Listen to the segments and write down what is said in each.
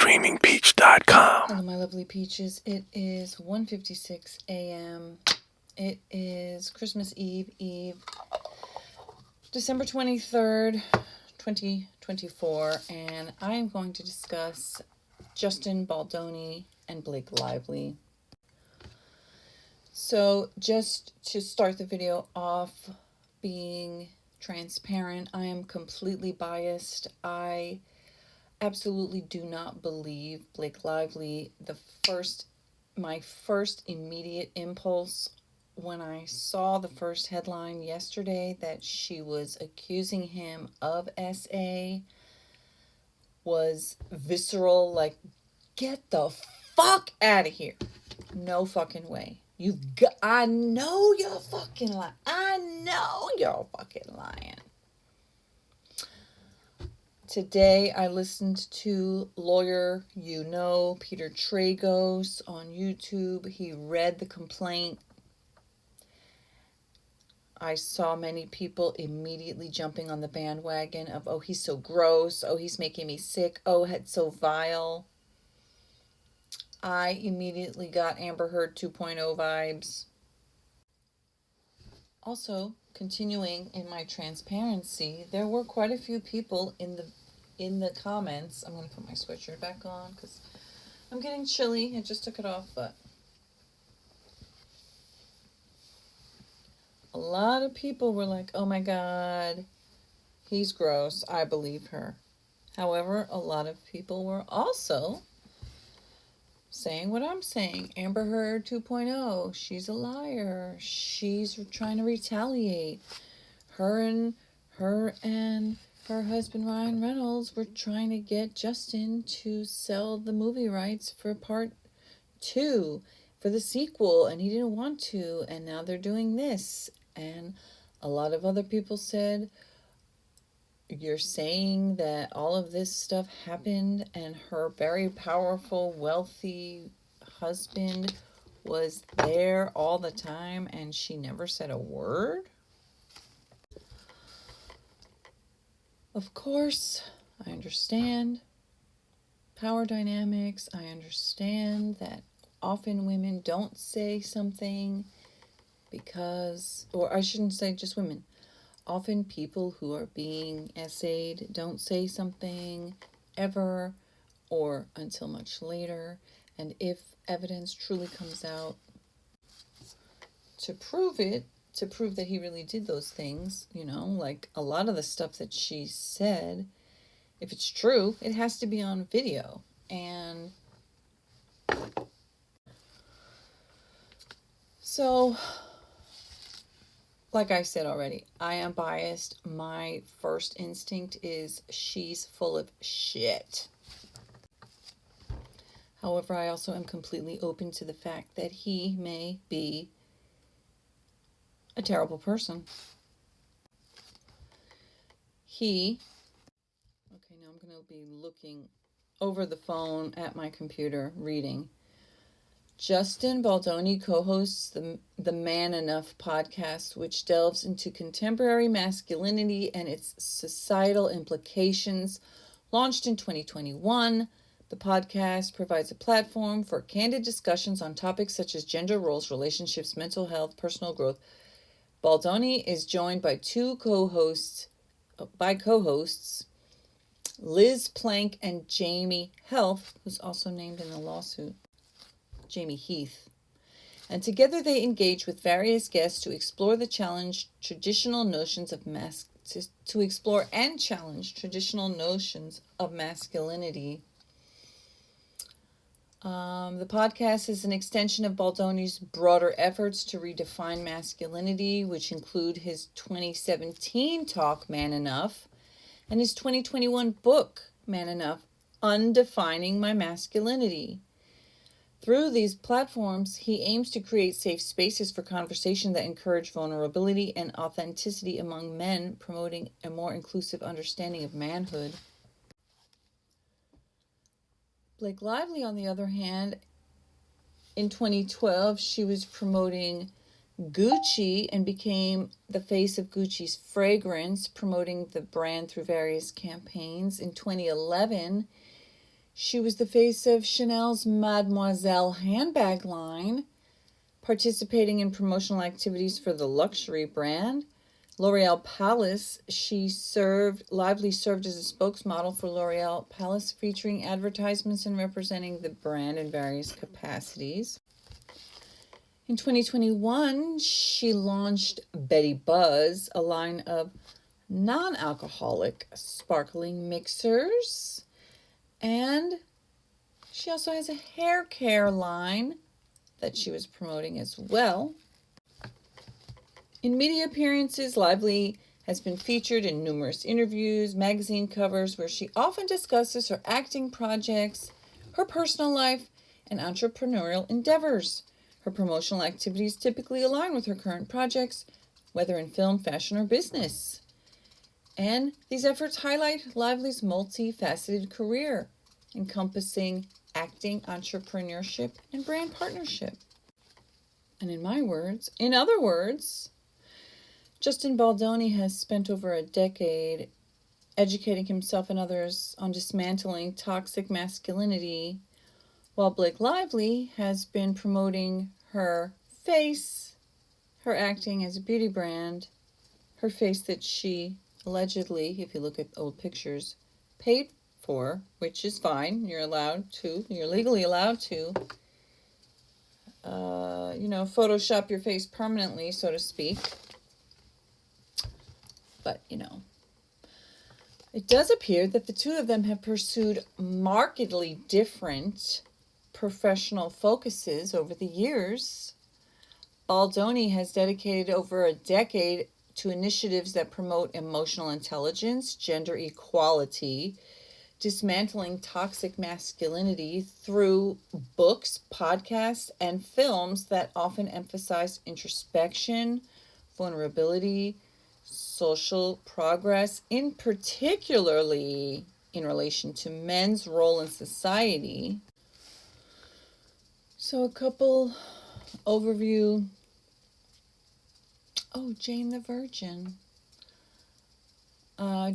ScreamingPeach.com. Hello, my lovely peaches. It is 1:56 a.m. It is Christmas Eve, December 23rd, 2024, and I am going to discuss Justin Baldoni and Blake Lively. So, just to start the video off, being transparent, I am completely biased. I absolutely do not believe Blake Lively. My first immediate impulse when I saw the first headline yesterday that she was accusing him of SA was visceral, like, get the fuck out of here. No fucking way. I know you're fucking lying. I know you're fucking lying. Today, I listened to lawyer, Peter Tragos on YouTube. He read the complaint. I saw many people immediately jumping on the bandwagon of, oh, he's so gross. Oh, he's making me sick. Oh, it's so vile. I immediately got Amber Heard 2.0 vibes. Also, continuing in my transparency, there were quite a few people in the comments. I'm going to put my sweatshirt back on because I'm getting chilly. I just took it off, but a lot of people were like, oh my God, he's gross. I believe her. However, a lot of people were also saying what I'm saying. Amber Heard 2.0. She's a liar. She's trying to retaliate. Her and her husband Ryan Reynolds were trying to get Justin to sell the movie rights for part 2, for the sequel, and he didn't want to, and now they're doing this. And a lot of other people said, you're saying that all of this stuff happened and her very powerful, wealthy husband was there all the time and she never said a word? Of course, I understand power dynamics. I understand that often women don't say something because, or I shouldn't say just women. Often people who are being essayed don't say something ever or until much later. And if evidence truly comes out to prove that he really did those things, like a lot of the stuff that she said, if it's true, it has to be on video. And so, like I said already, I am biased. My first instinct is she's full of shit. However, I also am completely open to the fact that he may be a terrible person. Okay, now I'm going to be looking over the phone at my computer, reading. Justin Baldoni co-hosts the Man Enough podcast, which delves into contemporary masculinity and its societal implications. Launched in 2021, the podcast provides a platform for candid discussions on topics such as gender roles, relationships, mental health, personal growth. Baldoni is joined by co-hosts Liz Plank and Jamie Heath, who's also named in the lawsuit. Jamie Heath. And together they engage with various guests to explore and challenge traditional notions of masculinity. The podcast is an extension of Baldoni's broader efforts to redefine masculinity, which include his 2017 talk, Man Enough, and his 2021 book, Man Enough, Undefining My Masculinity. Through these platforms, he aims to create safe spaces for conversation that encourage vulnerability and authenticity among men, promoting a more inclusive understanding of manhood. Blake Lively, on the other hand, in 2012, she was promoting Gucci and became the face of Gucci's fragrance, promoting the brand through various campaigns. In 2011, She was the face of Chanel's Mademoiselle handbag line, participating in promotional activities for the luxury brand. L'Oreal Paris, Lively served as a spokesmodel for L'Oreal Paris, featuring advertisements and representing the brand in various capacities. In 2021, she launched Betty Buzz, a line of non-alcoholic sparkling mixers. And she also has a hair care line that she was promoting as well. In media appearances, Lively has been featured in numerous interviews, magazine covers, where she often discusses her acting projects, her personal life, and entrepreneurial endeavors. Her promotional activities typically align with her current projects, whether in film, fashion, or business. And these efforts highlight Lively's multifaceted career, encompassing acting, entrepreneurship, and brand partnership. And in other words, Justin Baldoni has spent over a decade educating himself and others on dismantling toxic masculinity, while Blake Lively has been promoting her face, her acting as a beauty brand, her face that she allegedly, if you look at old pictures, paid for, which is fine. You're legally allowed to, Photoshop your face permanently, so to speak. But, it does appear that the two of them have pursued markedly different professional focuses over the years. Baldoni has dedicated over a decade to initiatives that promote emotional intelligence, gender equality, dismantling toxic masculinity through books, podcasts, and films that often emphasize introspection, vulnerability, social progress, in particularly in relation to men's role in society. So a couple overview. Jane the Virgin.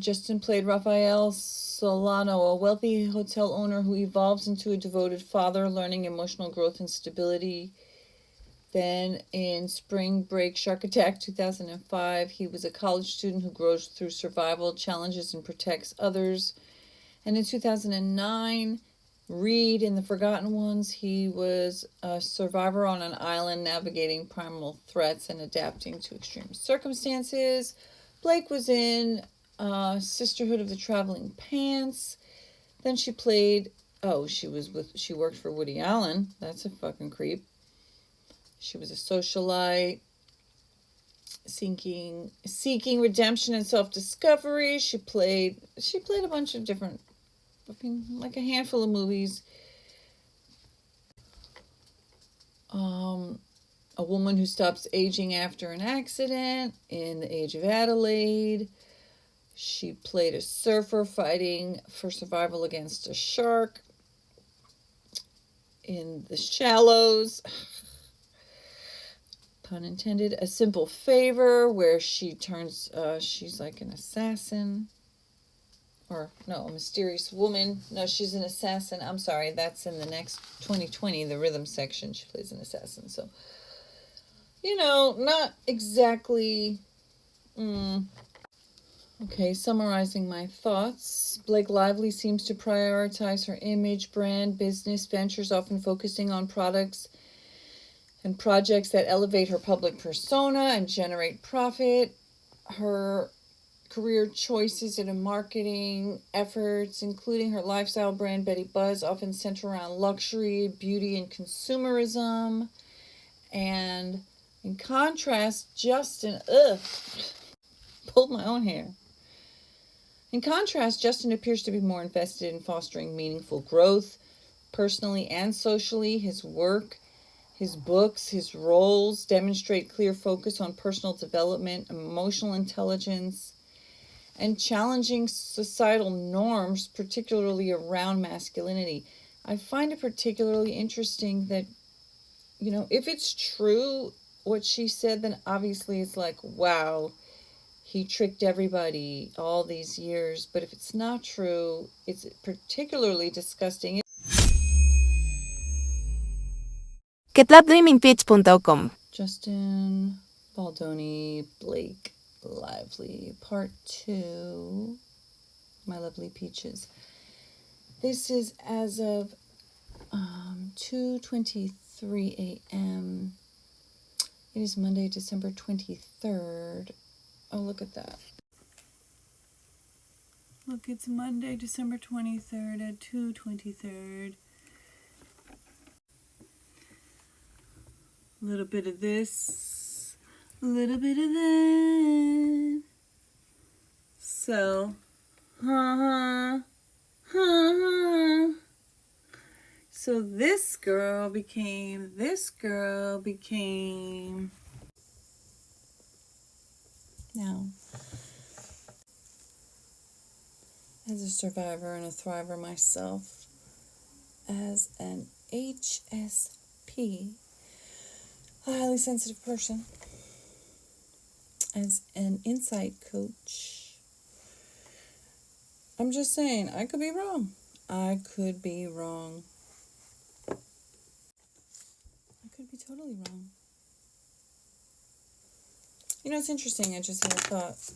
Justin played Rafael Solano, a wealthy hotel owner who evolves into a devoted father, learning emotional growth and stability. Then in Spring Break Shark Attack 2005, he was a college student who grows through survival challenges and protects others. And in 2009, Reed in The Forgotten Ones, he was a survivor on an island navigating primal threats and adapting to extreme circumstances. Blake was in Sisterhood of the Traveling Pants. Then she worked for Woody Allen. That's a fucking creep. She was a socialite, seeking redemption and self-discovery. She played a bunch of different, like a handful of movies. A woman who stops aging after an accident in The Age of Adelaide. She played a surfer fighting for survival against a shark in The Shallows. Pun intended. A Simple Favor, where she turns, she's like an assassin. Or, no, a mysterious woman. No, she's an assassin. I'm sorry, that's in the next 2020, the rhythm section. She plays an assassin. So, not exactly... Okay, summarizing my thoughts. Blake Lively seems to prioritize her image, brand, business ventures, often focusing on products and projects that elevate her public persona and generate profit. Her career choices and marketing efforts, including her lifestyle brand Betty Buzz, often center around luxury, beauty, and consumerism. And in contrast, Justin pulled my own hair. In contrast, Justin appears to be more invested in fostering meaningful growth, personally and socially. His work, his books, his roles demonstrate clear focus on personal development, emotional intelligence, and challenging societal norms, particularly around masculinity. I find it particularly interesting that, if it's true what she said, then obviously it's like, wow, he tricked everybody all these years. But if it's not true, it's particularly disgusting. GetLabDreamingPitch.com. Justin, Baldoni, Blake Lively, Part 2. My lovely peaches. This is as of 2:23 a.m. It is Monday, December 23rd. Oh, look at that. Look, it's Monday, December 23rd at 2:23. A little bit of this, a little bit of that. So, So this girl became. Now, as a survivor and a thriver myself, as an HSP, a highly sensitive person, as an insight coach, I'm just saying, I could be wrong. I could be totally wrong. You know, it's interesting. I just had a thought.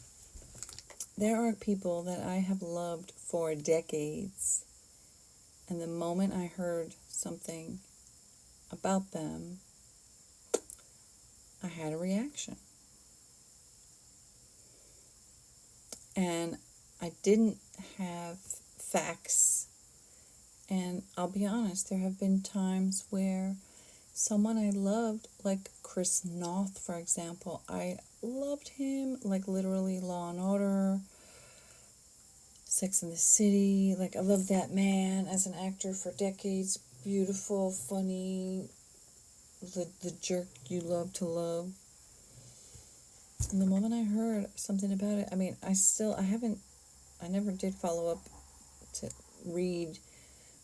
There are people that I have loved for decades, and the moment I heard something about them, I had a reaction. And I didn't have facts. And I'll be honest, there have been times where someone I loved, like Chris Noth, for example, I loved him, like literally Law and Order, Sex and the City. Like, I loved that man as an actor for decades. Beautiful, funny, the jerk you love to love. And the moment I heard something about it, I mean, I never did follow up to read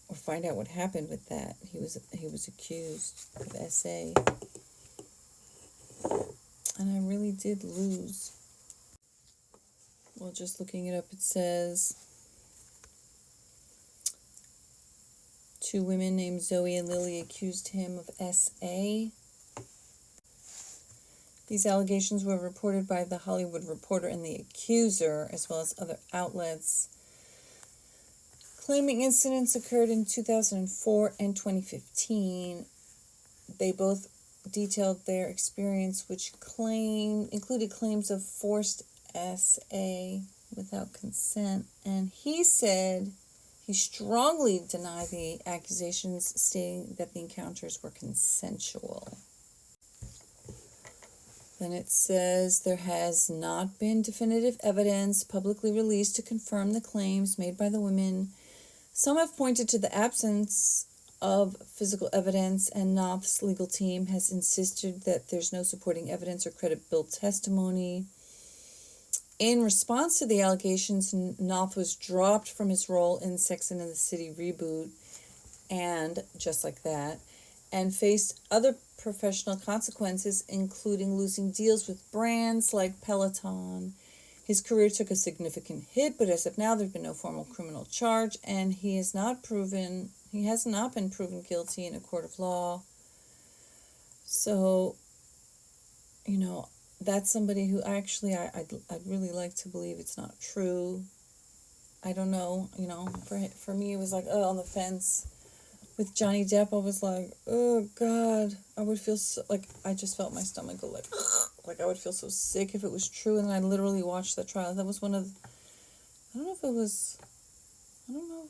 or find out what happened with that. He was accused of SA. And I really did lose. Well, just looking it up, it says 2 women named Zoe and Lily accused him of SA. These allegations were reported by The Hollywood Reporter and The Accuser, as well as other outlets, claiming incidents occurred in 2004 and 2015. They both detailed their experience, which included claims of forced SA without consent. And he said he strongly denied the accusations, stating that the encounters were consensual. Then it says there has not been definitive evidence publicly released to confirm the claims made by the women. Some have pointed to the absence of physical evidence, and Noth's legal team has insisted that there's no supporting evidence or credible testimony. In response to the allegations, Noth was dropped from his role in Sex and the City reboot, and just like that, and faced other professional consequences, including losing deals with brands like Peloton. His career took a significant hit, but as of now, there's been no formal criminal charge, and he has not been proven guilty in a court of law. So, you know, that's somebody who actually I'd really like to believe it's not true. I don't know, you know, for me it was like, on the fence. With Johnny Depp, I was like, oh God, I would feel so, like, I just felt my stomach go like I would feel so sick if it was true. And I literally watched the trial. That was one of, I don't know if it was, I don't know.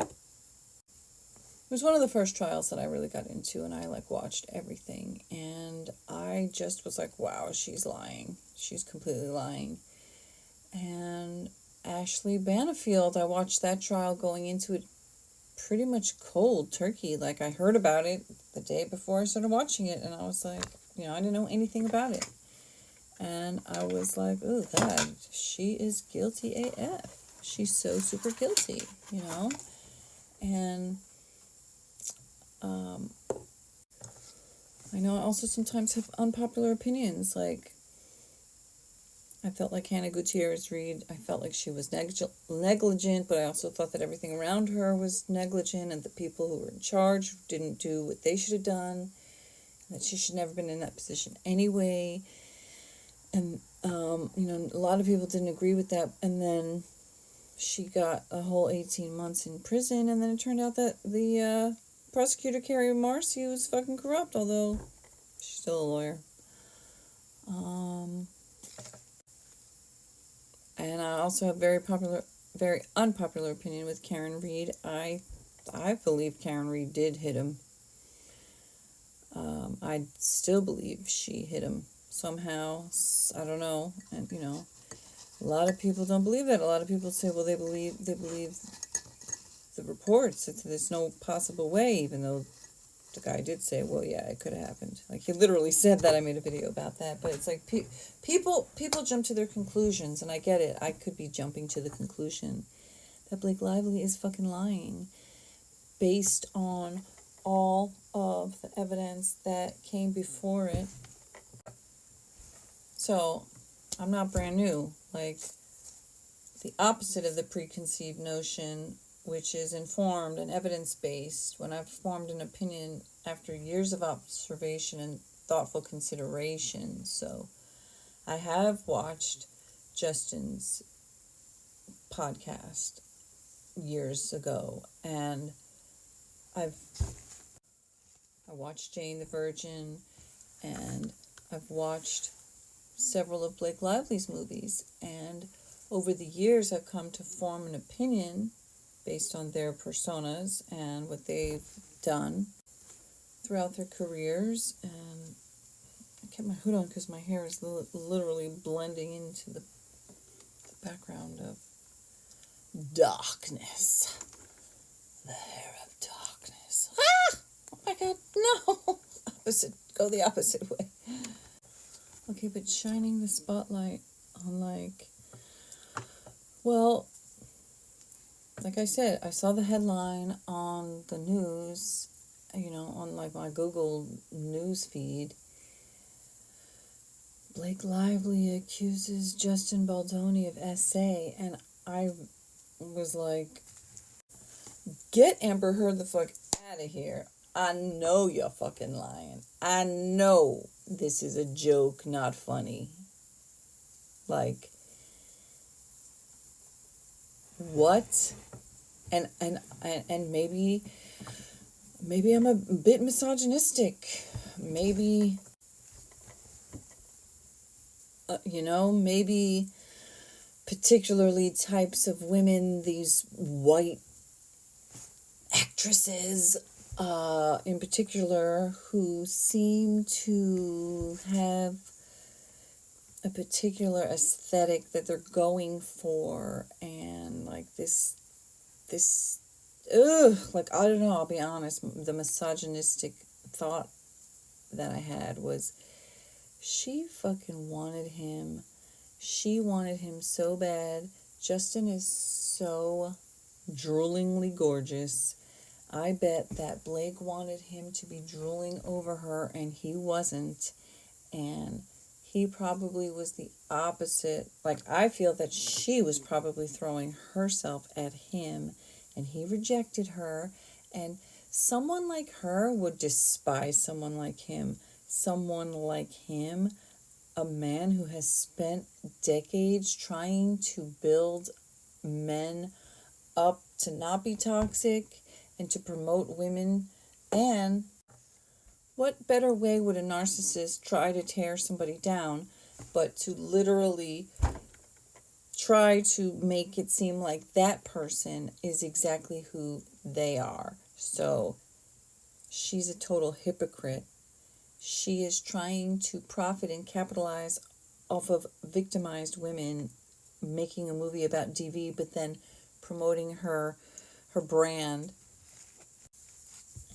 It was one of the first trials that I really got into, and I like watched everything. And I just was like, wow, she's lying. She's completely lying. And Ashley Banfield, I watched that trial going into it pretty much cold turkey. Like, I heard about it the day before I started watching it, and I was like, you know, I didn't know anything about it. And I was like, oh God, she is guilty AF. She's so super guilty, you know? And I know I also sometimes have unpopular opinions. Like, I felt like Hannah Gutierrez Reed. I felt like she was negligent, but I also thought that everything around her was negligent, and the people who were in charge didn't do what they should have done, and that she should never been in that position anyway. And, a lot of people didn't agree with that. And then she got a whole 18 months in prison, and then it turned out that the prosecutor, Carrie Marcy, was fucking corrupt, although she's still a lawyer. And I also have very unpopular opinion with Karen Reed. I believe Karen Reed did hit him. I still believe she hit him somehow. I don't know. And, a lot of people don't believe that. A lot of people say, well, they believe the reports. There's no possible way, even though the guy did say, well, yeah, it could have happened. Like, he literally said that. I made a video about that. But it's like people jump to their conclusions, and I get it. I could be jumping to the conclusion that Blake Lively is fucking lying based on all of the evidence that came before it. So, I'm not brand new. Like, the opposite of the preconceived notion, which is informed and evidence-based, when I've formed an opinion after years of observation and thoughtful consideration. So, I have watched Justin's podcast years ago, and I watched Jane the Virgin, and I've watched several of Blake Lively's movies, and over the years I've come to form an opinion based on their personas and what they've done throughout their careers. And I kept my hood on because my hair is literally blending into the background of darkness. The hair of darkness. Ah! Oh my god, no! Go the opposite way. Okay, but shining the spotlight on, like I said, I saw the headline on the news, on like my Google news feed. Blake Lively accuses Justin Baldoni of SA, and I was like, get Amber Heard the fuck out of here. I know you're fucking lying. I know this is a joke, not funny. Like, what? And maybe I'm a bit misogynistic. Maybe, maybe particularly types of women, these white actresses, in particular, who seem to have a particular aesthetic that they're going for, and like this, like, I don't know, I'll be honest, the misogynistic thought that I had was, she fucking wanted him. She wanted him so bad. Justin is so droolingly gorgeous. I bet that Blake wanted him to be drooling over her, and he wasn't. And he probably was the opposite. Like, I feel that she was probably throwing herself at him, and he rejected her. And someone like her would despise someone like him. Someone like him, a man who has spent decades trying to build men up to not be toxic and to promote women. And what better way would a narcissist try to tear somebody down but to literally try to make it seem like that person is exactly who they are? So she's a total hypocrite. She is trying to profit and capitalize off of victimized women, making a movie about DV, but then promoting her brand.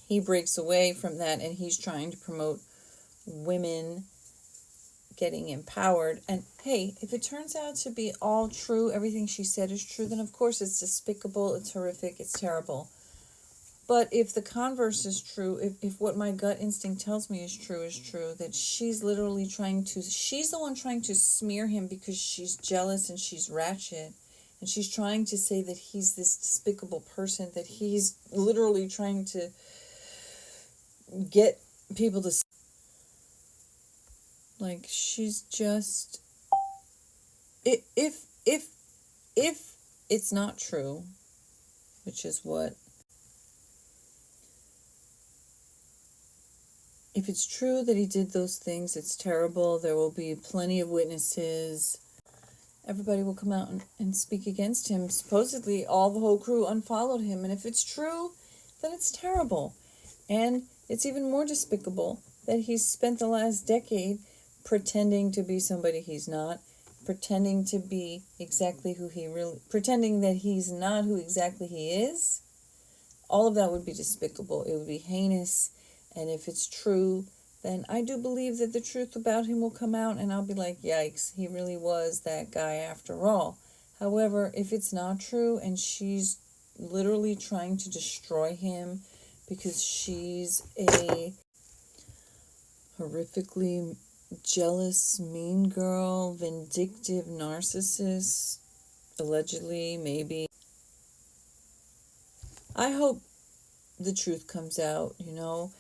He breaks away from that, and he's trying to promote women getting empowered. And hey, if it turns out to be all true, everything she said is true, then of course it's despicable, it's horrific, it's terrible. But if the converse is true, if what my gut instinct tells me is true, that she's literally she's the one trying to smear him because she's jealous and she's ratchet. And she's trying to say that he's this despicable person, that he's literally trying to get people to, like, she's just, if it's not true, which is what, if it's true that he did those things, it's terrible. There will be plenty of witnesses. Everybody will come out and speak against him. Supposedly, all the whole crew unfollowed him. And if it's true, then it's terrible. And it's even more despicable that he's spent the last decade pretending to be somebody he's not, pretending to be exactly who he really, pretending that he's not who exactly he is. All of that would be despicable. It would be heinous. And if it's true, then I do believe that the truth about him will come out, and I'll be like, yikes, he really was that guy after all. However, if it's not true and she's literally trying to destroy him because she's a horrifically jealous, mean girl, vindictive narcissist, allegedly, maybe, I hope the truth comes out, you know.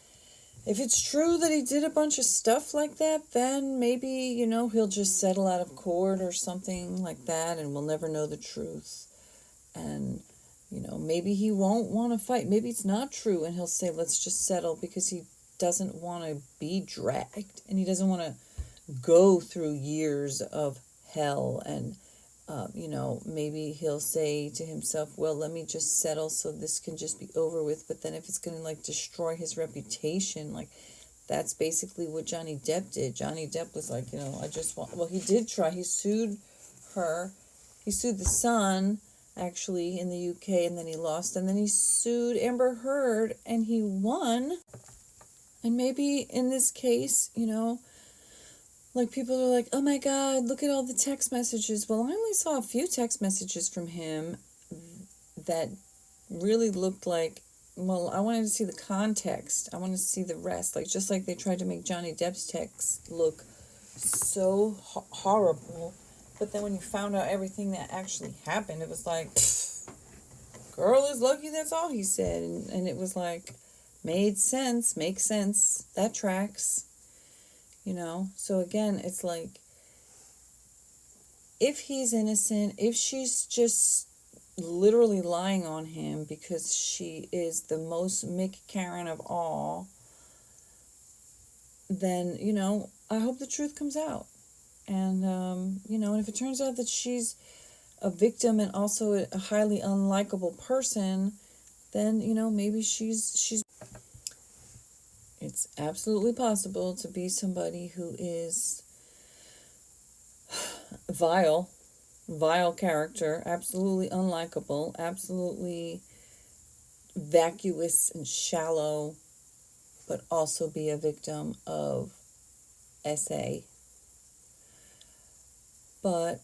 If it's true that he did a bunch of stuff like that, then maybe, you know, he'll just settle out of court or something like that, and we'll never know the truth. And, you know, maybe he won't want to fight. Maybe it's not true, and he'll say, let's just settle, because he doesn't want to be dragged, and he doesn't want to go through years of hell. And, you know, maybe he'll say to himself, well, let me just settle so this can just be over with. But then if it's going to, like, destroy his reputation, like, that's basically what Johnny Depp did. Johnny Depp was like, you know, I just want, well, he did try. He sued her. He sued the Sun, actually, in the UK, and then he lost. And then he sued Amber Heard, and he won. And maybe in this case, you know, like, people are like, oh my God, look at all the text messages. Well, I only saw a few text messages from him that really looked like, well, I wanted to see the context. I wanted to see the rest. Like, just like they tried to make Johnny Depp's text look so horrible. But then when you found out everything that actually happened, it was like, girl is lucky that's all he said. And it was like, makes sense, that tracks. You know, so again, it's like, if he's innocent, if she's just literally lying on him because she is the most Mick Karen of all, then, you know, I hope the truth comes out. And, you know, and if it turns out that she's a victim and also a highly unlikable person, then, you know, maybe she's it's absolutely possible to be somebody who is vile character, absolutely unlikable, absolutely vacuous and shallow, but also be a victim of SA. But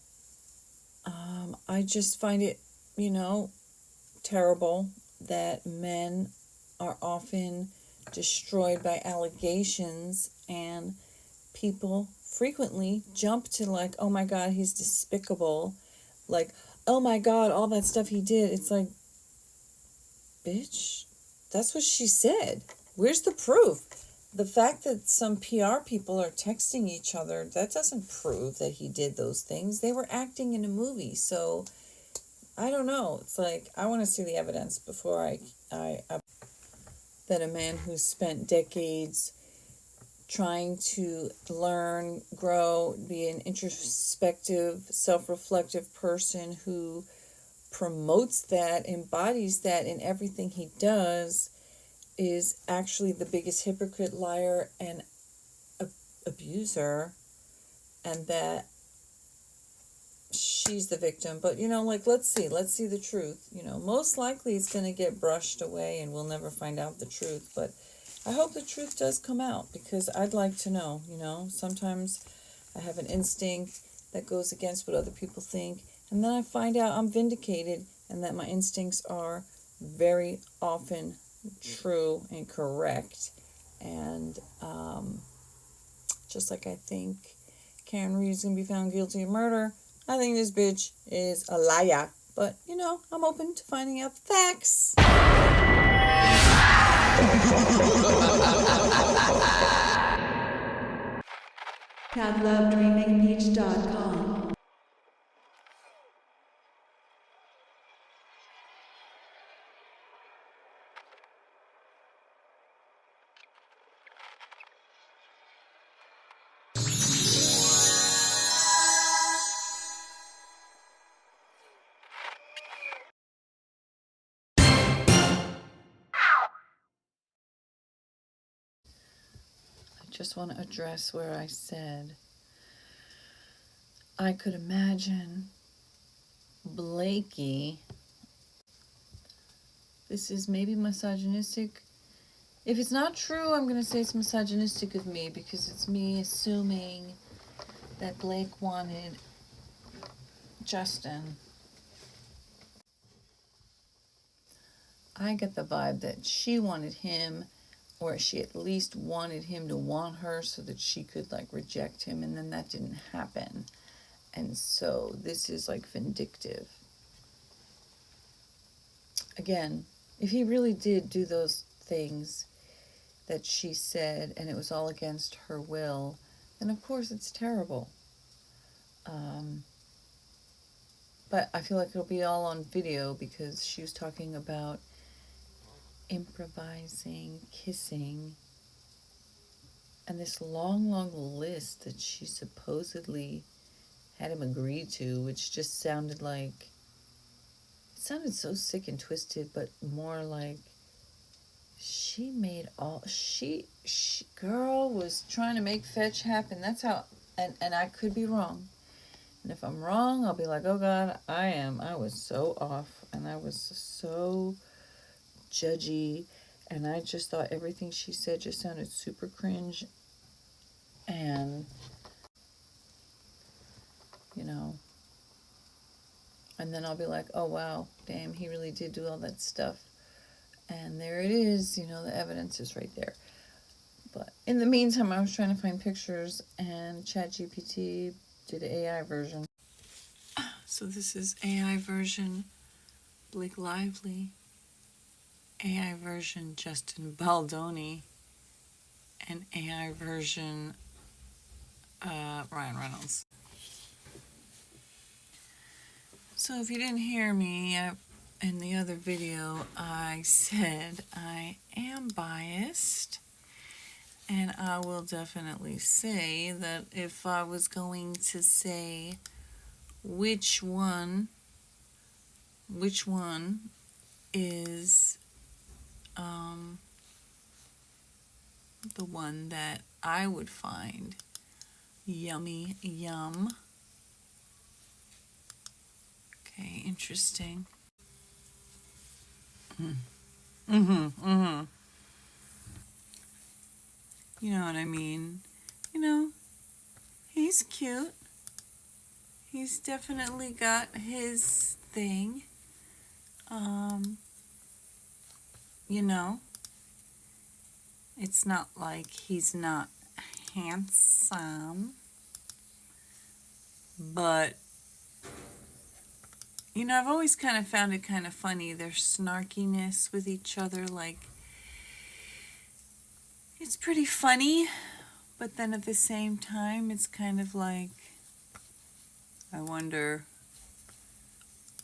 I just find it, you know, terrible that men are often destroyed by allegations, and people frequently jump to, like, oh my God, he's despicable, like, oh my God, all that stuff he did. It's like, bitch, that's what she said. Where's the proof? The fact that some PR people are texting each other, that doesn't prove that he did those things. They were acting in a movie. So I don't know. It's like, I want to see the evidence before I that a man who's spent decades trying to learn, grow, be an introspective, self-reflective person who promotes that, embodies that in everything he does, is actually the biggest hypocrite, liar, and abuser, and that she's the victim. But, you know, like, let's see the truth. You know, most likely it's going to get brushed away and we'll never find out the truth. But I hope the truth does come out, because I'd like to know. You know, sometimes I have an instinct that goes against what other people think, and then I find out I'm vindicated and that my instincts are very often true and correct. And just like I think Karen Reed's gonna be found guilty of murder, I think this bitch is a liar. But, I'm open to finding out the facts. CatLoveDreamingBeach.com. I just want to address where I said I could imagine Blakey. This is maybe misogynistic. If it's not true, I'm going to say it's misogynistic of me because it's me assuming that Blake wanted Justin. I get the vibe that she wanted him, or she at least wanted him to want her so that she could reject him, and then that didn't happen. And so this is vindictive. Again, if he really did do those things that she said and it was all against her will, then of course it's terrible. But I feel like it'll be all on video because she was talking about improvising, kissing, and this long, long list that she supposedly had him agree to, which just sounded so sick and twisted, but more like she made all, she girl was trying to make fetch happen. That's how, and I could be wrong. And if I'm wrong, I'll be like, oh God, I was so off, and I was so judgy, and I just thought everything she said just sounded super cringe, and and then I'll be like, oh wow, damn, he really did do all that stuff, and there it is, the evidence is right there. But in the meantime, I was trying to find pictures, and ChatGPT did an AI version. So this is AI version Blake Lively, AI version Justin Baldoni, and AI version Ryan Reynolds. So if you didn't hear me in the other video, I said I am biased, and I will definitely say that if I was going to say which one is the one that I would find yummy yum. Okay, interesting. You know what I mean? He's cute. He's definitely got his thing. It's not like he's not handsome, but I've always kind of found it kind of funny, their snarkiness with each other. It's pretty funny, but then at the same time, it's kind of like, I wonder,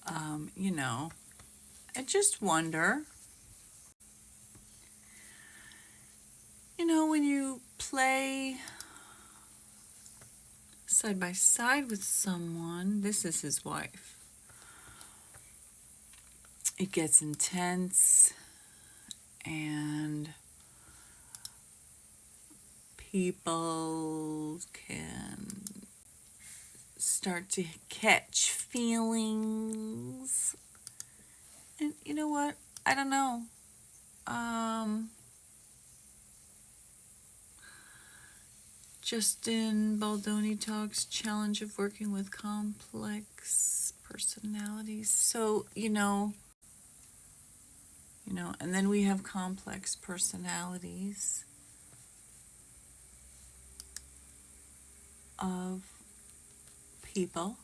I just wonder, when you play side by side with someone, this is his wife, it gets intense, and people can start to catch feelings. And you know what? I don't know. Justin Baldoni talks challenge of working with complex personalities. So, And then we have complex personalities of people.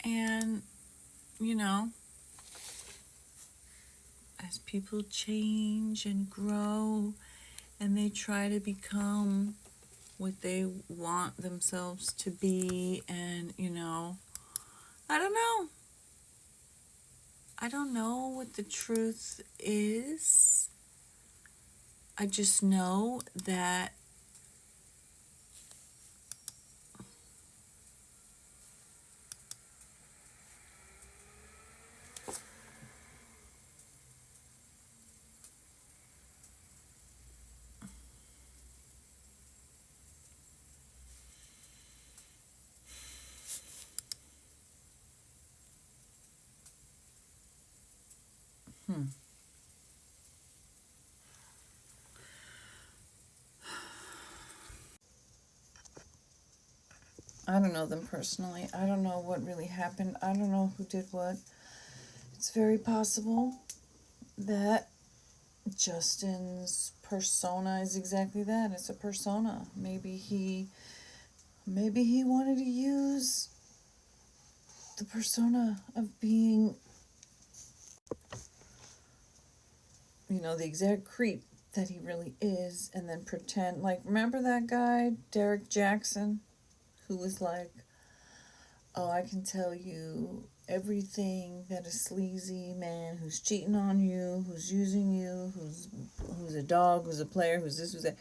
And, as people change and grow and they try to become what they want themselves to be, and, I don't know. I don't know what the truth is. I just know that I don't know them personally. I don't know what really happened. I don't know who did what. It's very possible that Justin's persona is exactly that. It's a persona. Maybe he wanted to use the persona of being, the exact creep that he really is, and then pretend, like, remember that guy, Derek Jackson, who was like, oh, I can tell you everything that a sleazy man who's cheating on you, who's using you, who's a dog, who's a player, who's this, who's that.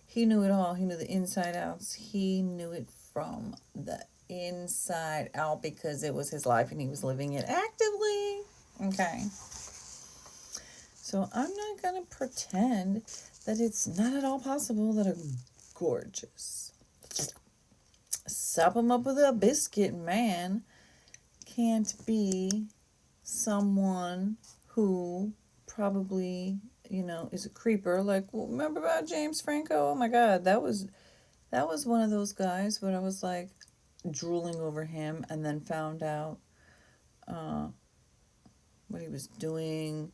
He knew it all. He knew the inside outs. He knew it from the inside out because it was his life and he was living it actively. Okay. So I'm not going to pretend that it's not at all possible that a gorgeous, sop him up with a biscuit man can't be someone who probably, is a creeper. Like, well, remember about James Franco? Oh my God, that was one of those guys where I was like drooling over him, and then found out what he was doing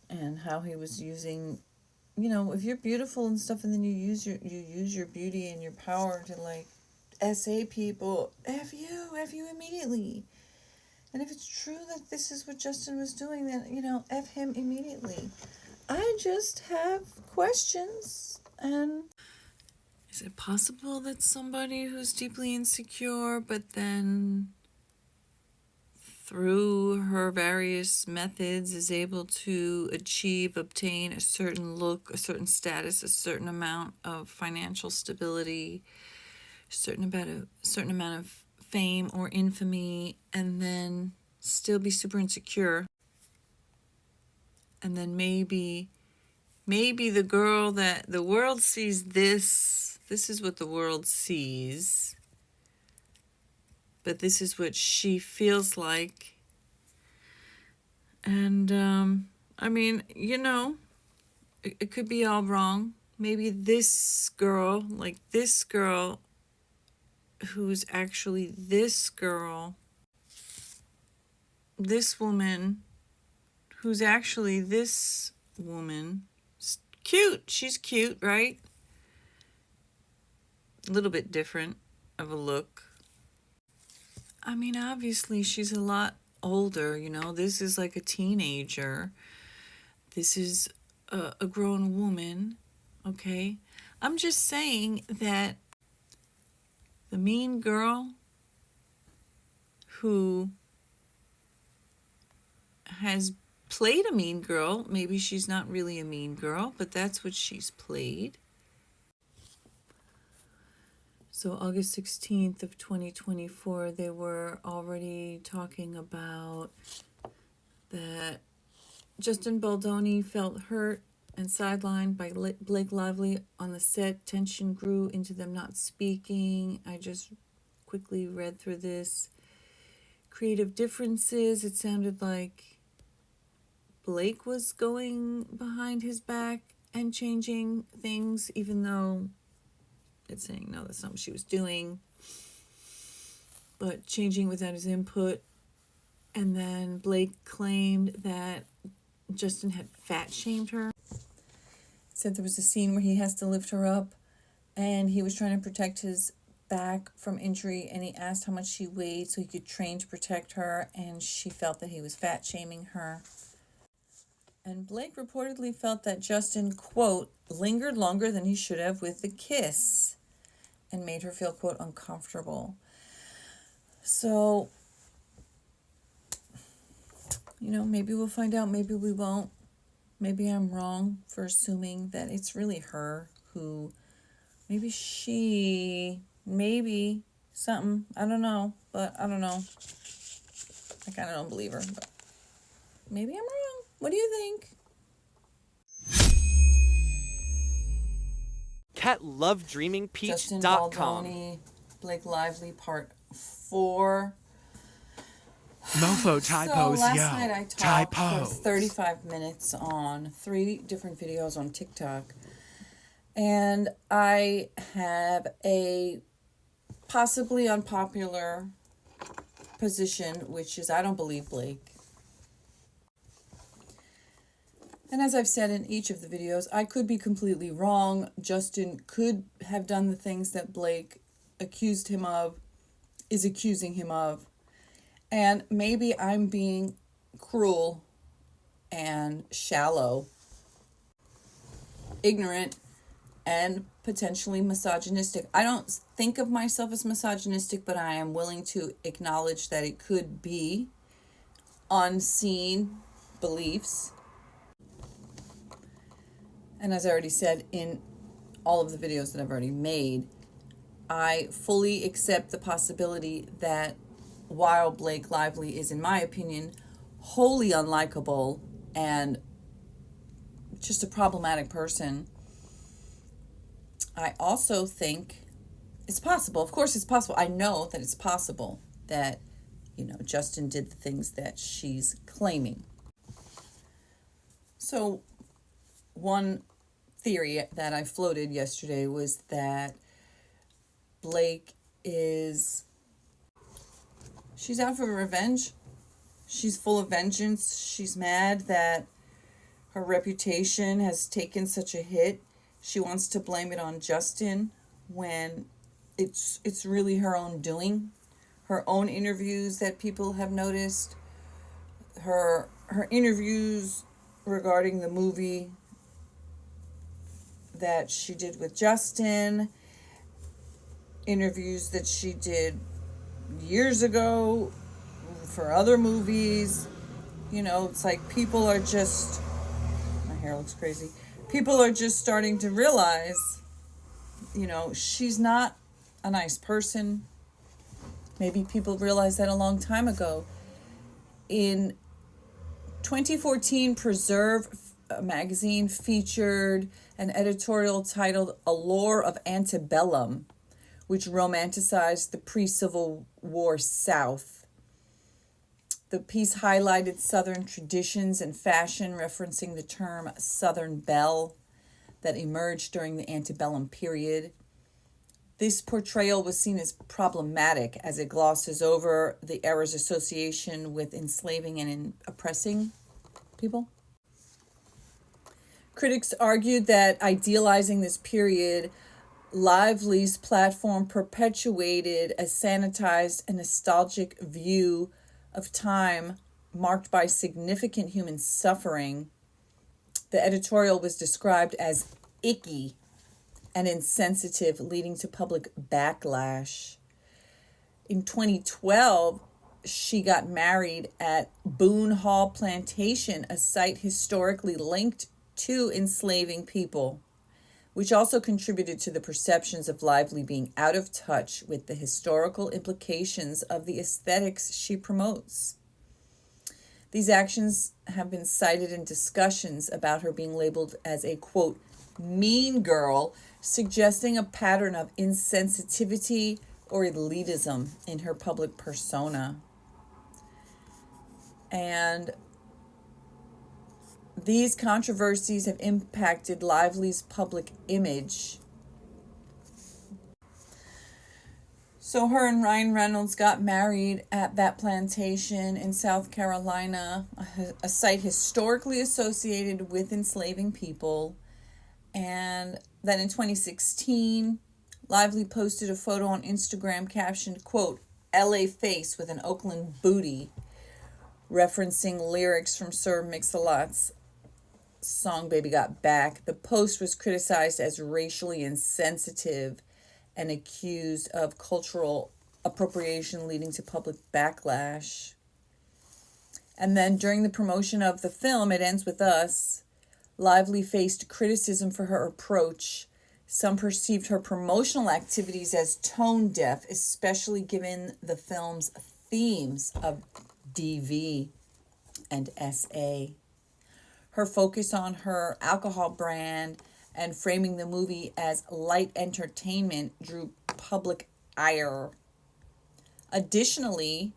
and how he was using. If you're beautiful and stuff, and then you use your beauty and your power to like SA people, F you immediately. And if it's true that this is what Justin was doing, then, F him immediately. I just have questions. And is it possible that somebody who's deeply insecure, but then through her various methods is able to obtain a certain look, a certain status, a certain amount of financial stability, a certain amount of fame or infamy, and then still be super insecure? And then maybe the girl that the world sees, this is what the world sees, but this is what she feels like. And I mean, it could be all wrong. Maybe this girl who's actually this girl, this woman who's actually this woman, cute. She's cute, right? A little bit different of a look. I mean, obviously she's a lot older, This is like a teenager. This is a grown woman, okay? I'm just saying that the mean girl who has played a mean girl, maybe she's not really a mean girl, but that's what she's played. So August 16th of 2024, they were already talking about that Justin Baldoni felt hurt and sidelined by Blake Lively on the set. Tension grew into them not speaking. I just quickly read through this. Creative differences. It sounded like Blake was going behind his back and changing things, even though it's saying no, that's not what she was doing. But changing without his input. And then Blake claimed that Justin had fat shamed her. Said there was a scene where he has to lift her up and he was trying to protect his back from injury, and he asked how much she weighed so he could train to protect her, and she felt that he was fat shaming her. And Blake reportedly felt that Justin, quote, lingered longer than he should have with the kiss and made her feel, quote, uncomfortable. So, maybe we'll find out, maybe we won't. Maybe I'm wrong for assuming that it's really her who, maybe something, I don't know, but I don't know. I kind of don't believe her, but maybe I'm wrong. What do you think? CatLoveDreamingPeach.com. Justin Baldoni, Blake Lively, part 4. Mofo typos, last yo. night I talked for 35 minutes on 3 different videos on TikTok. And I have a possibly unpopular position, which is I don't believe Blake. And as I've said in each of the videos, I could be completely wrong. Justin could have done the things that Blake accused him of, is accusing him of. And maybe I'm being cruel and shallow, ignorant, and potentially misogynistic. I don't think of myself as misogynistic, but I am willing to acknowledge that it could be unseen beliefs. And as I already said in all of the videos that I've already made, I fully accept the possibility that while Blake Lively is, in my opinion, wholly unlikable and just a problematic person, I also think it's possible. Of course, it's possible. I know that it's possible that, Justin did the things that she's claiming. So, one theory that I floated yesterday was that Blake she's out for revenge. She's full of vengeance. She's mad that her reputation has taken such a hit. She wants to blame it on Justin when it's really her own doing. Her own interviews that people have noticed. Her interviews regarding the movie that she did with Justin. Interviews that she did years ago for other movies. It's like people are just, my hair looks crazy. People are just starting to realize, she's not a nice person. Maybe people realized that a long time ago. In 2014, Preserve magazine featured an editorial titled Allure of Antebellum, which romanticized the pre-Civil War South. The piece highlighted Southern traditions and fashion, referencing the term Southern Belle that emerged during the antebellum period. This portrayal was seen as problematic as it glosses over the era's association with enslaving and oppressing people. Critics argued that idealizing this period, Lively's platform perpetuated a sanitized and nostalgic view of time marked by significant human suffering. The editorial was described as icky and insensitive, leading to public backlash. In 2012, she got married at Boone Hall Plantation, a site historically linked to enslaving people, which also contributed to the perceptions of Lively being out of touch with the historical implications of the aesthetics she promotes. These actions have been cited in discussions about her being labeled as a, quote, mean girl, suggesting a pattern of insensitivity or elitism in her public persona. And these controversies have impacted Lively's public image. So her and Ryan Reynolds got married at that plantation in South Carolina, a site historically associated with enslaving people. And then in 2016, Lively posted a photo on Instagram captioned, quote, LA face with an Oakland booty, referencing lyrics from Sir Mix-a-Lot's song Baby Got Back. The post was criticized as racially insensitive and accused of cultural appropriation, leading to public backlash. And then during the promotion of the film, It Ends With Us, Lively faced criticism for her approach. Some perceived her promotional activities as tone deaf, especially given the film's themes of DV and SA. Her focus on her alcohol brand and framing the movie as light entertainment drew public ire. Additionally,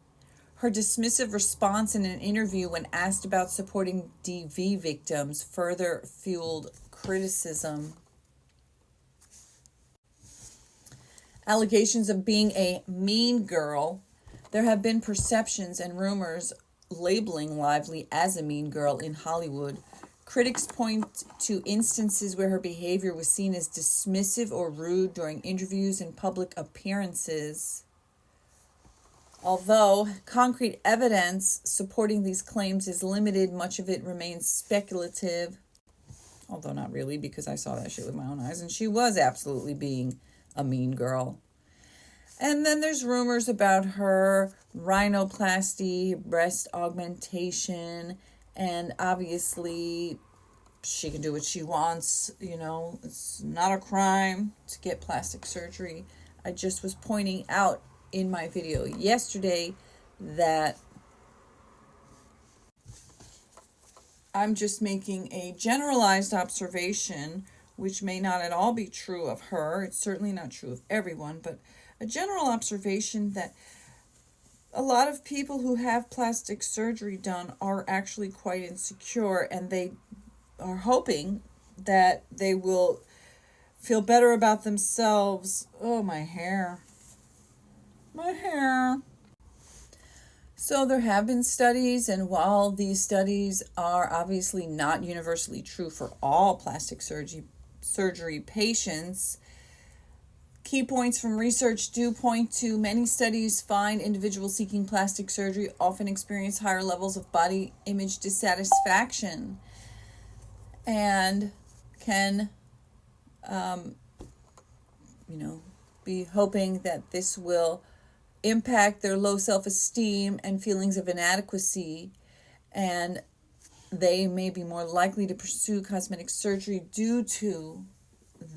her dismissive response in an interview when asked about supporting DV victims further fueled criticism. Allegations of being a mean girl. There have been perceptions and rumors labeling Lively as a mean girl in Hollywood. Critics point to instances where her behavior was seen as dismissive or rude during interviews and public appearances. Although concrete evidence supporting these claims is limited, much of it remains speculative. Although not really, because I saw that shit with my own eyes, and she was absolutely being a mean girl. And then there's rumors about her rhinoplasty, breast augmentation, and obviously she can do what she wants. You know, it's not a crime to get plastic surgery. I just was pointing out in my video yesterday that I'm just making a generalized observation, which may not at all be true of her. It's certainly not true of everyone, but a general observation that a lot of people who have plastic surgery done are actually quite insecure, and they are hoping that they will feel better about themselves. Oh, my hair. My hair. So there have been studies, and while these studies are obviously not universally true for all plastic surgery patients, key points from research do point to many studies find individuals seeking plastic surgery often experience higher levels of body image dissatisfaction and can, be hoping that this will impact their low self-esteem and feelings of inadequacy, and they may be more likely to pursue cosmetic surgery due to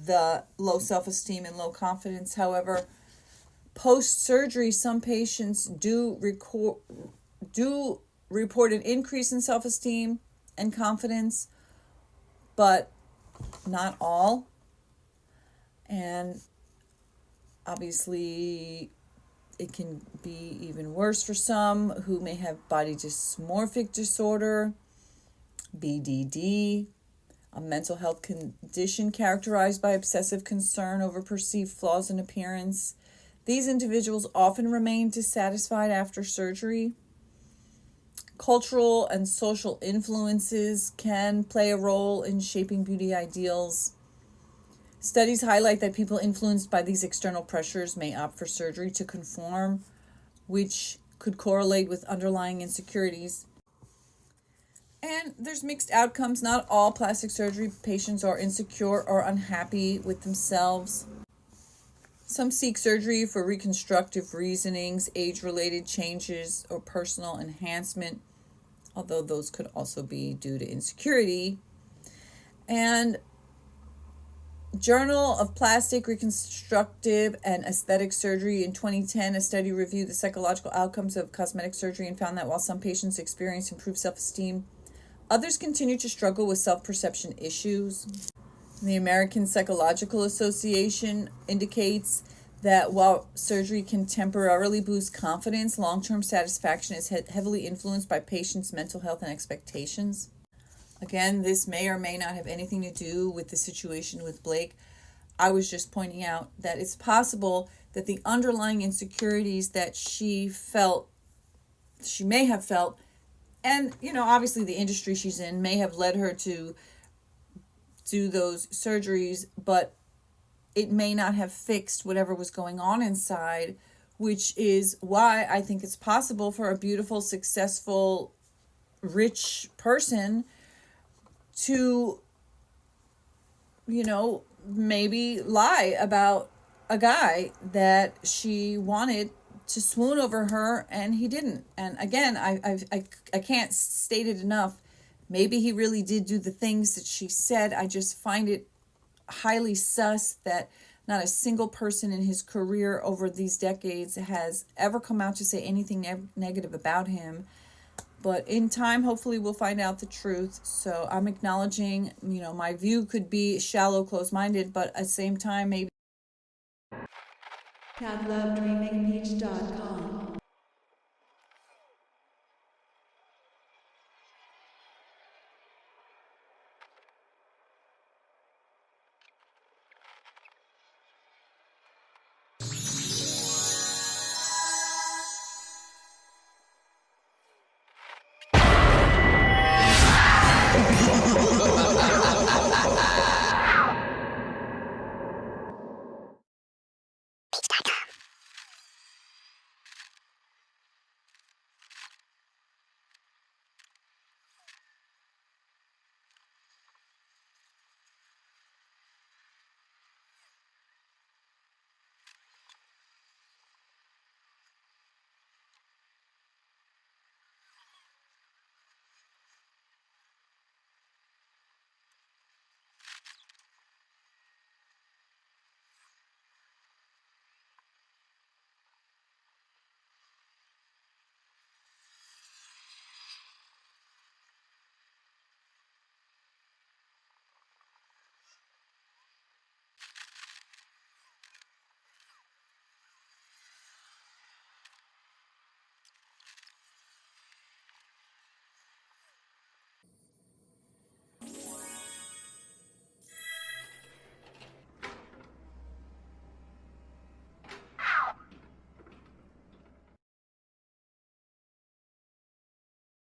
the low self-esteem and low confidence. However, post-surgery, some patients do report an increase in self-esteem and confidence, but not all. And obviously, it can be even worse for some who may have body dysmorphic disorder, BDD, a mental health condition characterized by obsessive concern over perceived flaws in appearance. These individuals often remain dissatisfied after surgery. Cultural and social influences can play a role in shaping beauty ideals. Studies highlight that people influenced by these external pressures may opt for surgery to conform, which could correlate with underlying insecurities. And there's mixed outcomes. Not all plastic surgery patients are insecure or unhappy with themselves. Some seek surgery for reconstructive reasonings, age-related changes, or personal enhancement, although those could also be due to insecurity. And Journal of Plastic, Reconstructive, and Aesthetic Surgery in 2010, a study reviewed the psychological outcomes of cosmetic surgery and found that while some patients experience improved self-esteem, others continue to struggle with self-perception issues. The American Psychological Association indicates that while surgery can temporarily boost confidence, long-term satisfaction is heavily influenced by patients' mental health and expectations. Again, this may or may not have anything to do with the situation with Blake. I was just pointing out that it's possible that the underlying insecurities that she may have felt, and, obviously the industry she's in may have led her to do those surgeries, but it may not have fixed whatever was going on inside, which is why I think it's possible for a beautiful, successful, rich person to, maybe lie about a guy that she wanted to swoon over her and he didn't. And again, I can't state it enough. Maybe he really did do the things that she said. I just find it highly sus that not a single person in his career over these decades has ever come out to say anything negative about him. But in time, hopefully we'll find out the truth. So I'm acknowledging, my view could be shallow, close-minded, but at the same time, maybe CatLoveDreamingPeach.com